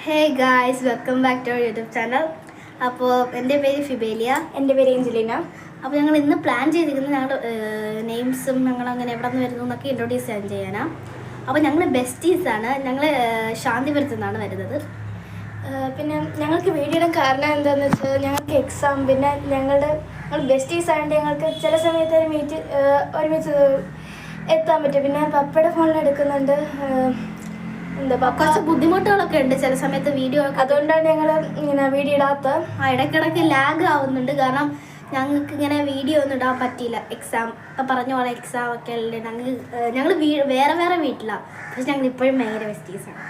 Hey guys, welcome back to our YouTube channel. അപ്പോൾ എൻ്റെ പേര് ഫിബേലിയ. എൻ്റെ പേര് ഏഞ്ചലിന. അപ്പോൾ ഞങ്ങൾ ഇന്ന് പ്ലാൻ ചെയ്തിരിക്കുന്നത് ഞങ്ങളുടെ നെയിംസും ഞങ്ങളങ്ങനെ എവിടെ നിന്ന് വരുന്നു എന്നൊക്കെ ഇൻട്രൊഡ്യൂസ് ചെയ്യാനാണ്. അപ്പോൾ ഞങ്ങൾ ബെസ്റ്റീസാണ്. ഞങ്ങൾ ശാന്തിപുരത്തു നിന്നാണ് വരുന്നത്. പിന്നെ ഞങ്ങൾക്ക് വീഡിയോ ഇടാൻ കാരണം എന്താണെന്ന് വെച്ചാൽ ഞങ്ങൾക്ക് എക്സാം, പിന്നെ ഞങ്ങൾ ബെസ്റ്റീസ് ആയതുകൊണ്ട് ഞങ്ങൾക്ക് ചില സമയത്ത് ഒരുമിച്ച് എത്താൻ പറ്റും. പിന്നെ പപ്പയുടെ ഫോണിൽ എടുക്കുന്നുണ്ട്. കുറച്ച് ബുദ്ധിമുട്ടുകളൊക്കെ ഉണ്ട് ചില സമയത്ത് വീഡിയോ. അതുകൊണ്ടാണ് ഞങ്ങൾ ഇങ്ങനെ വീഡിയോ ഇടാത്ത. ഇടയ്ക്കിടയ്ക്ക് ലാഗ് ആവുന്നുണ്ട്, കാരണം ഞങ്ങൾക്ക് ഇങ്ങനെ വീഡിയോ ഒന്നും ഇടാൻ പറ്റിയില്ല. എക്സാം പറഞ്ഞ പോലെ എക്സാം ഒക്കെ അല്ലേ. ഞങ്ങൾ വേറെ വേറെ വീട്ടിലാണ്, പക്ഷെ ഞങ്ങൾ ഇപ്പോഴും ഭയങ്കര ബെസ്റ്റീസാണ്.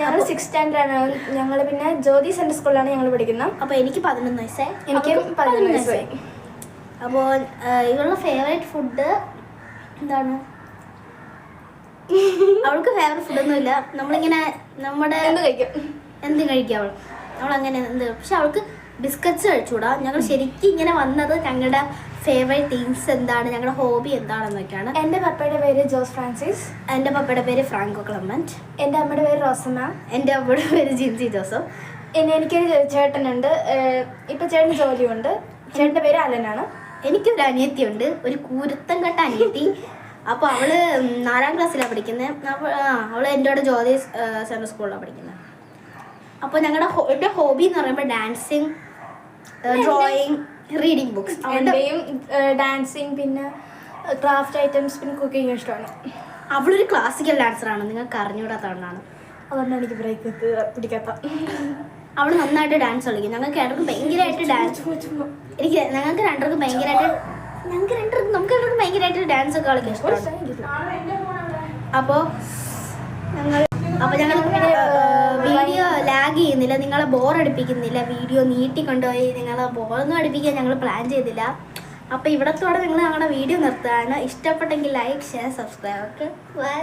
ഞങ്ങൾ 6th സ്റ്റാൻഡേർഡാണ്. ഞങ്ങൾ പിന്നെ ജ്യോതി സെൻട്രൽ സ്കൂളിലാണ് ഞങ്ങൾ പഠിക്കുന്നത്. അപ്പോൾ എനിക്ക് 11 വയസ്സായി. എനിക്കും 11 വയസ്സായി. അപ്പോൾ ഇവളുടെ ഫേവറേറ്റ് ഫുഡ് എന്താണ്? അവൾക്ക് ഫേവറേറ്റ് ഫുഡൊന്നുമില്ല. നമ്മളിങ്ങനെ നമ്മുടെ എന്ത് കഴിക്കും അവളങ്ങനെ പക്ഷെ അവൾക്ക് ബിസ്ക്കറ്റ്സ് കഴിച്ചുകൂടാ. ഞങ്ങൾ ശരിക്കും ഇങ്ങനെ വന്നത് ഞങ്ങളുടെ ഫേവറേറ്റ് തിങ്സ് എന്താണ്, ഞങ്ങളുടെ ഹോബി എന്താണെന്നൊക്കെയാണ്. എൻ്റെ പപ്പയുടെ പേര് ജോസ് ഫ്രാൻസിസ്. എൻ്റെ പപ്പയുടെ പേര് ഫ്രാങ്കോ ക്ലെമന്റ്. എൻ്റെ അമ്മയുടെ പേര് റോസമ്മ. എൻ്റെ അമ്മയുടെ പേര് ജിൻസി ജോസഫ്. എനിക്കൊരു ചേട്ടനുണ്ട്. ഇപ്പം ചേട്ടന് ജോലിയുണ്ട്. ചേട്ടൻ്റെ പേര് അലനാണ്. എനിക്കൊരു അനിയത്തിയുണ്ട്, ഒരു കൂരുത്തം കെട്ട അനിയത്തി. അപ്പോൾ അവള് 4ാം ക്ലാസ്സിലാണ് പഠിക്കുന്നത്. അപ്പോൾ അവള് എൻ്റെ കൂടെ ജ്യോതി സെൻട്രൽ സ്കൂളിലാണ് പഠിക്കുന്നത്. അപ്പോൾ എൻ്റെ ഹോബി എന്ന് പറയുമ്പോൾ ഡാൻസിങ്, ഡ്രോയിങ്, റീഡിങ് ബുക്സ്. അവളുടെയും ഡാൻസിങ്, പിന്നെ ക്രാഫ്റ്റ് ഐറ്റംസ്, പിന്നെ കുക്കിംഗ് ഇഷ്ടമാണ്. അവളൊരു ക്ലാസിക്കൽ ഡാൻസറാണ്, നിങ്ങൾക്ക് അറിഞ്ഞുകൂടാത്തതുകൊണ്ടാണ്. അതുകൊണ്ടാണ് എനിക്ക് ബ്രേക്ക് പിടിക്കാത്ത. അവൾ നന്നായിട്ട് ഡാൻസ് കളിക്കും. ഞങ്ങൾക്ക് രണ്ടുപേർക്കും ഭയങ്കരമായിട്ട് ഡാൻസ് ഞങ്ങൾക്ക് രണ്ടുപേർക്കും ഭയങ്കരമായിട്ട് ഡാൻസ് ഒക്കെ കളിക്കാൻ ഇഷ്ടമാണ്. അപ്പോൾ ഞങ്ങൾ വീഡിയോ ലാഗ് ചെയ്യുന്നില്ല, നിങ്ങളെ ബോറടിപ്പിക്കുന്നില്ല, വീഡിയോ നീട്ടിക്കൊണ്ടുപോയി നിങ്ങളെ ബോറൊന്നും അടുപ്പിക്കാൻ ഞങ്ങൾ പ്ലാൻ ചെയ്തില്ല. അപ്പോൾ ഇവിടത്തോടെ ഞങ്ങൾ ഞങ്ങളുടെ വീഡിയോ നിർത്തുകയാണ്. ഇഷ്ടപ്പെട്ടെങ്കിൽ like, share, subscribe. Okay, by.